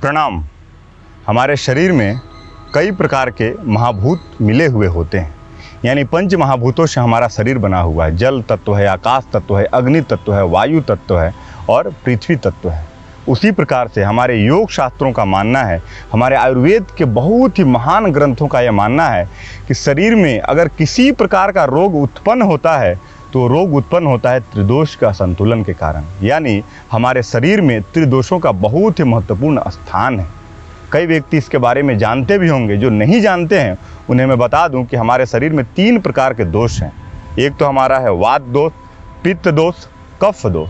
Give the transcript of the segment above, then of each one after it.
प्रणाम। हमारे शरीर में कई प्रकार के महाभूत मिले हुए होते हैं, यानी पंच महाभूतों से हमारा शरीर बना हुआ है। जल तत्व है, आकाश तत्व है, अग्नि तत्व है, वायु तत्व है और पृथ्वी तत्व है। उसी प्रकार से हमारे योग शास्त्रों का मानना है, हमारे आयुर्वेद के बहुत ही महान ग्रंथों का यह मानना है कि शरीर में अगर किसी प्रकार का रोग उत्पन्न होता है तो रोग उत्पन्न होता है त्रिदोष का संतुलन के कारण। यानी हमारे शरीर में त्रिदोषों का बहुत ही महत्वपूर्ण स्थान है। कई व्यक्ति इसके बारे में जानते भी होंगे, जो नहीं जानते हैं उन्हें मैं बता दूं कि हमारे शरीर में 3 प्रकार के दोष हैं। एक तो हमारा है वात दोष, पित्त दोष, कफ दोष।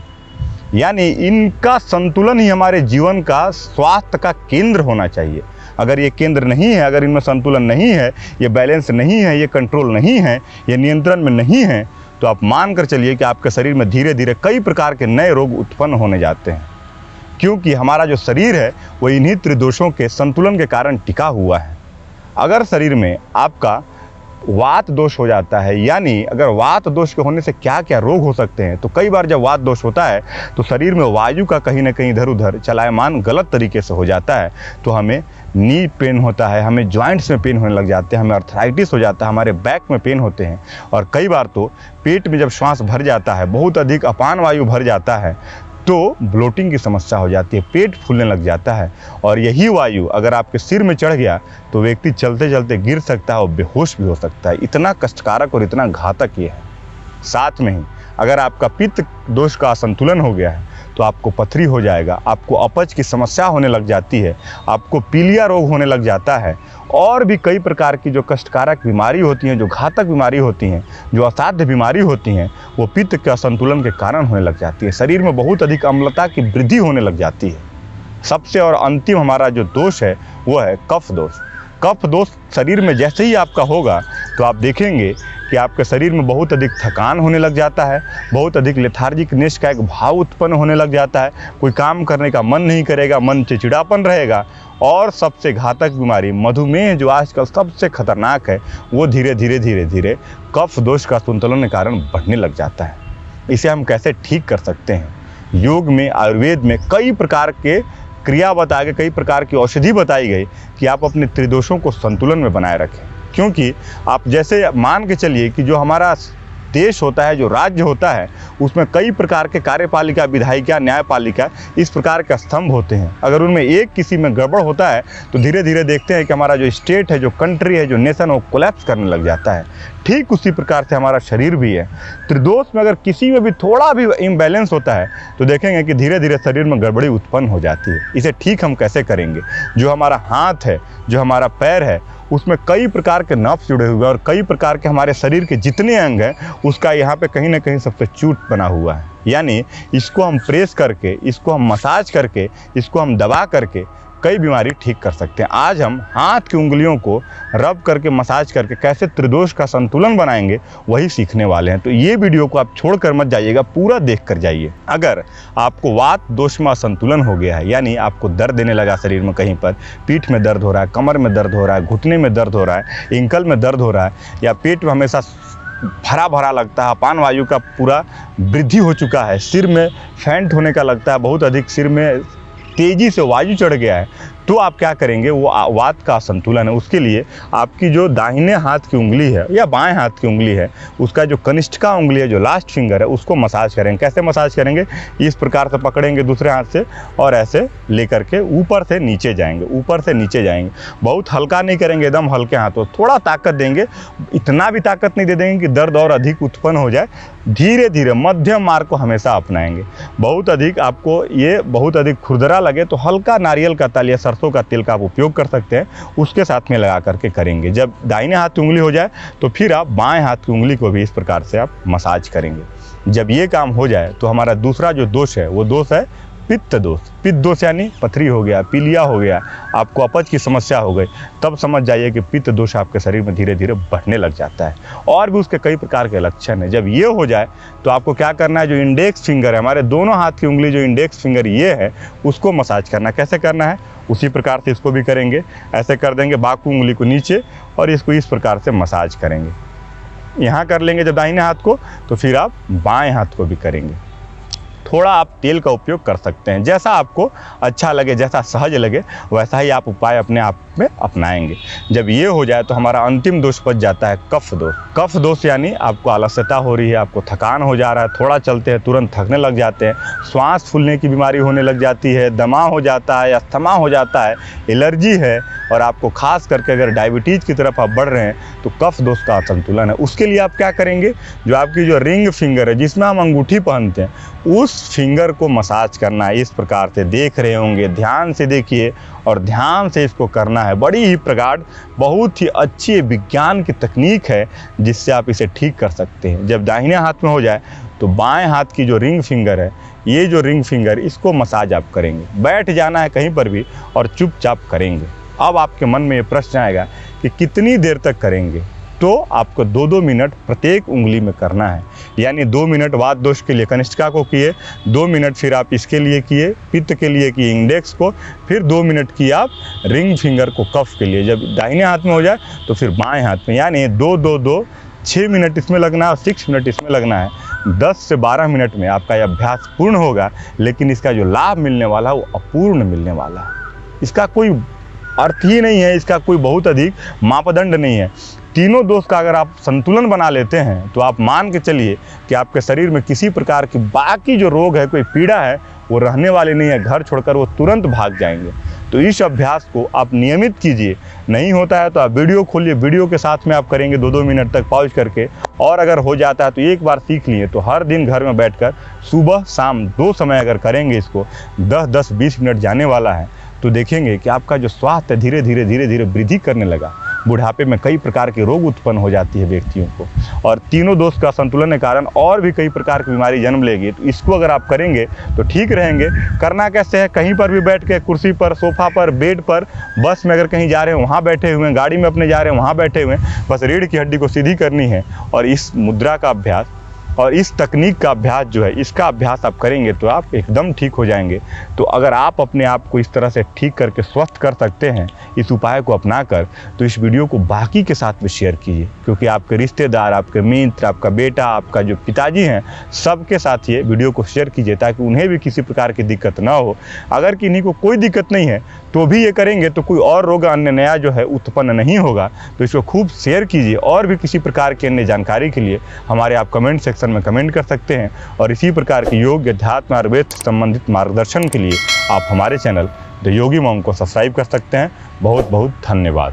यानी इनका संतुलन ही हमारे जीवन का स्वास्थ्य का केंद्र होना चाहिए। अगर ये केंद्र नहीं है, अगर इनमें संतुलन नहीं है, ये बैलेंस नहीं है, ये कंट्रोल नहीं है, ये नियंत्रण में नहीं है, तो आप मान कर चलिए कि आपके शरीर में धीरे धीरे कई प्रकार के नए रोग उत्पन्न होने जाते हैं। क्योंकि हमारा जो शरीर है वो इन्हीं त्रिदोषों के संतुलन के कारण टिका हुआ है। अगर शरीर में आपका वात दोष हो जाता है, यानी अगर वात दोष के होने से क्या क्या रोग हो सकते हैं, तो कई बार जब वात दोष होता है तो शरीर में वायु का कहीं ना कहीं इधर उधर चलायमान गलत तरीके से हो जाता है। तो हमें नी पेन होता है, हमें जॉइंट्स में पेन होने लग जाते हैं, हमें अर्थराइटिस हो जाता है, हमारे बैक में पेन होते हैं। और कई बार तो पेट में जब श्वास भर जाता है, बहुत अधिक अपान वायु भर जाता है, तो ब्लोटिंग की समस्या हो जाती है, पेट फूलने लग जाता है। और यही वायु अगर आपके सिर में चढ़ गया तो व्यक्ति चलते चलते गिर सकता है और बेहोश भी हो सकता है। इतना कष्टकारक और इतना घातक ये है। साथ में ही अगर आपका पित्त दोष का असंतुलन हो गया है तो आपको पथरी हो जाएगा, आपको अपच की समस्या होने लग जाती है, आपको पीलिया रोग होने लग जाता है, और भी कई प्रकार की जो कष्टकारक बीमारी होती हैं, जो घातक बीमारी होती हैं, जो असाध्य बीमारी होती हैं, वो पित्त के असंतुलन के कारण होने लग जाती है। शरीर में बहुत अधिक अम्लता की वृद्धि होने लग जाती है। सबसे और अंतिम हमारा जो दोष है वो है कफ दोष। कफ दोष शरीर में जैसे ही आपका होगा तो आप देखेंगे कि आपके शरीर में बहुत अधिक थकान होने लग जाता है, बहुत अधिक लेथार्जिकनेस का एक भाव उत्पन्न होने लग जाता है, कोई काम करने का मन नहीं करेगा, मन चिड़चिड़ापन रहेगा। और सबसे घातक बीमारी मधुमेह, जो आजकल सबसे खतरनाक है, वो धीरे धीरे कफ दोष का संतुलन के कारण बढ़ने लग जाता है। इसे हम कैसे ठीक कर सकते हैं? योग में, आयुर्वेद में कई प्रकार के क्रिया बताए गए, कई प्रकार की औषधि बताई गई कि आप अपने त्रिदोषों को संतुलन में बनाए रखें। क्योंकि आप जैसे मान के चलिए कि जो हमारा देश होता है, जो राज्य होता है, उसमें कई प्रकार के कार्यपालिका, विधायिका, न्यायपालिका, इस प्रकार के स्तंभ होते हैं। अगर उनमें एक किसी में गड़बड़ होता है तो धीरे धीरे देखते हैं कि हमारा जो स्टेट है, जो कंट्री है, जो नेशन है, वो कोलैप्स करने लग जाता है। ठीक उसी प्रकार से हमारा शरीर भी है। त्रिदोष में अगर किसी में भी थोड़ा भी इम्बैलेंस होता है तो देखेंगे कि धीरे धीरे शरीर में गड़बड़ी उत्पन्न हो जाती है। इसे ठीक हम कैसे करेंगे? जो हमारा हाथ है, जो हमारा पैर है, उसमें कई प्रकार के नर्व जुड़े हुए हैं और कई प्रकार के हमारे शरीर के जितने अंग हैं उसका यहाँ पे कहीं ना कहीं सबसे चूट बना हुआ है। यानी इसको हम प्रेस करके, इसको हम मसाज करके, इसको हम दबा करके कई बीमारी ठीक कर सकते हैं। आज हम हाथ की उंगलियों को रब करके, मसाज करके कैसे त्रिदोष का संतुलन बनाएंगे वही सीखने वाले हैं। तो ये वीडियो को आप छोड़कर मत जाइएगा, पूरा देख कर जाइए। अगर आपको वात दोष में असंतुलन हो गया है, यानी आपको दर्द देने लगा शरीर में, कहीं पर पीठ में दर्द हो रहा है, कमर में दर्द हो रहा है, घुटने में दर्द हो रहा है, एंकल में दर्द हो रहा है, या पेट में हमेशा भरा भरा लगता है, अपान वायु का पूरा वृद्धि हो चुका है, सिर में फैंट होने का लगता है, बहुत अधिक सिर में तेजी से वायु चढ़ गया है, तो आप क्या करेंगे? वो वात का असंतुलन है। उसके लिए आपकी जो दाहिने हाथ की उंगली है या बाएं हाथ की उंगली है, उसका जो कनिष्ठिका उंगली है, जो लास्ट फिंगर है, उसको मसाज करेंगे। कैसे मसाज करेंगे? इस प्रकार से पकड़ेंगे दूसरे हाथ से और ऐसे लेकर के ऊपर से नीचे जाएंगे, ऊपर से नीचे जाएंगे। बहुत हल्का नहीं करेंगे, एकदम हल्के हाथों, थोड़ा ताकत देंगे। इतना भी ताकत नहीं दे देंगे कि दर्द और अधिक उत्पन्न हो जाए। धीरे धीरे मध्यम मार्ग को हमेशा अपनाएंगे। बहुत अधिक आपको ये बहुत अधिक खुरदरा लगे तो हल्का नारियल का तेल या सरसों का तेल का आप उपयोग कर सकते हैं, उसके साथ में लगा करके करेंगे। जब दाहिने हाथ की उंगली हो जाए तो फिर आप बाएं हाथ की उंगली को भी इस प्रकार से आप मसाज करेंगे। जब ये काम हो जाए तो हमारा दूसरा जो दोष है वो दोष है पित्त दोष। पित्त दोष यानी पथरी हो गया, पीलिया हो गया, आपको अपच की समस्या हो गई, तब समझ जाइए कि पित्त दोष आपके शरीर में धीरे धीरे बढ़ने लग जाता है। और भी उसके कई प्रकार के लक्षण हैं। जब ये हो जाए तो आपको क्या करना है? जो इंडेक्स फिंगर है, हमारे दोनों हाथ की उंगली, जो इंडेक्स फिंगर ये है, उसको मसाज करना। कैसे करना है? उसी प्रकार से इसको भी करेंगे। ऐसे कर देंगे, बाकू उंगली को नीचे, और इसको इस प्रकार से मसाज करेंगे। यहाँ कर लेंगे जब दाहिने हाथ को, तो फिर आप बाएं हाथ को भी करेंगे। थोड़ा आप तेल का उपयोग कर सकते हैं। जैसा आपको अच्छा लगे, जैसा सहज लगे, वैसा ही आप उपाय अपने आप में अपनाएंगे। जब ये हो जाए तो हमारा अंतिम दोष बच जाता है कफ दोष। कफ दोष यानी आपको आलस्यता हो रही है, आपको थकान हो जा रहा है, थोड़ा चलते हैं तुरंत थकने लग जाते हैं, श्वास फूलने की बीमारी होने लग जाती है, दमा हो जाता है, अस्थमा हो जाता है, एलर्जी है, और आपको खास करके अगर डायबिटीज़ की तरफ आप बढ़ रहे हैं तो कफ दोष का असंतुलन है। उसके लिए आप क्या करेंगे, जो आपकी जो रिंग फिंगर है जिसमें हम अंगूठी पहनते हैं, उस फिंगर को मसाज करना है। इस प्रकार से देख रहे होंगे, ध्यान से देखिए और ध्यान से इसको करना है। बड़ी ही प्रगाढ़, बहुत ही अच्छी विज्ञान की तकनीक है जिससे आप इसे ठीक कर सकते हैं। जब दाहिने हाथ में हो जाए तो बाएं हाथ की जो रिंग फिंगर है, ये जो रिंग फिंगर, इसको मसाज आप करेंगे। बैठ जाना है कहीं पर भी और चुपचाप करेंगे। अब आपके मन में ये प्रश्न आएगा कि कितनी देर तक करेंगे, तो आपको 2-2 मिनट प्रत्येक उंगली में करना है। यानी 2 मिनट वात दोष के लिए कनिष्ठिका को किए, 2 मिनट फिर आप इसके लिए किए, पित्त के लिए किए इंडेक्स को, फिर 2 मिनट किए आप रिंग फिंगर को कफ के लिए। जब दाहिने हाथ में हो जाए तो फिर बाएं हाथ में, यानी 2-2-2 6 मिनट इसमें लगना है और 6 मिनट इसमें लगना है। 10 से 12 मिनट में आपका यह अभ्यास पूर्ण होगा, लेकिन इसका जो लाभ मिलने वाला है वो अपूर्ण मिलने वाला है। इसका कोई अर्थ ही नहीं है, इसका कोई बहुत अधिक मापदंड नहीं है। तीनों दोष का अगर आप संतुलन बना लेते हैं तो आप मान के चलिए कि आपके शरीर में किसी प्रकार की बाकी जो रोग है, कोई पीड़ा है, वो रहने वाली नहीं है। घर छोड़कर वो तुरंत भाग जाएंगे। तो इस अभ्यास को आप नियमित कीजिए। नहीं होता है तो आप वीडियो खोलिए, वीडियो के साथ में आप करेंगे 2-2 मिनट तक पॉज करके। और अगर हो जाता है तो एक बार सीख लिए तो हर दिन घर में बैठकर सुबह शाम 2 समय अगर करेंगे इसको, 10-10-20 मिनट जाने वाला है, तो देखेंगे कि आपका जो स्वास्थ्य धीरे धीरे वृद्धि करने लगा। बुढ़ापे में कई प्रकार के रोग उत्पन्न हो जाती है व्यक्तियों को, और तीनों दोष का संतुलन के कारण और भी कई प्रकार की बीमारी जन्म लेगी। तो इसको अगर आप करेंगे तो ठीक रहेंगे। करना कैसे है, कहीं पर भी बैठ के, कुर्सी पर, सोफा पर, बेड पर, बस में अगर कहीं जा रहे हैं वहाँ बैठे हुए हैं, गाड़ी में अपने जा रहे हैं वहाँ बैठे हुए हैं, बस रीढ़ की हड्डी को सीधी करनी है। और इस मुद्रा का अभ्यास और इस तकनीक का अभ्यास जो है, इसका अभ्यास आप करेंगे तो आप एकदम ठीक हो जाएंगे। तो अगर आप अपने आप को इस तरह से ठीक करके स्वस्थ कर सकते हैं इस उपाय को अपनाकर, तो इस वीडियो को बाकी के साथ भी शेयर कीजिए, क्योंकि आपके रिश्तेदार, आपके मित्र, आपका बेटा, आपका जो पिताजी हैं, सबके साथ ये वीडियो को शेयर कीजिए ताकि उन्हें भी किसी प्रकार की दिक्कत ना हो। अगर किन्हीं को कोई दिक्कत नहीं है तो भी ये करेंगे तो कोई और रोग अन्य नया जो है उत्पन्न नहीं होगा। तो इसको खूब शेयर कीजिए। और भी किसी प्रकार की अन्य जानकारी के लिए हमारे आप कमेंट सेक्शन में कमेंट कर सकते हैं। और इसी प्रकार के योग, अध्यात्म, आयुर्वेद संबंधित मार्गदर्शन के लिए आप हमारे चैनल द योगी मॉन्क को सब्सक्राइब कर सकते हैं। बहुत बहुत धन्यवाद।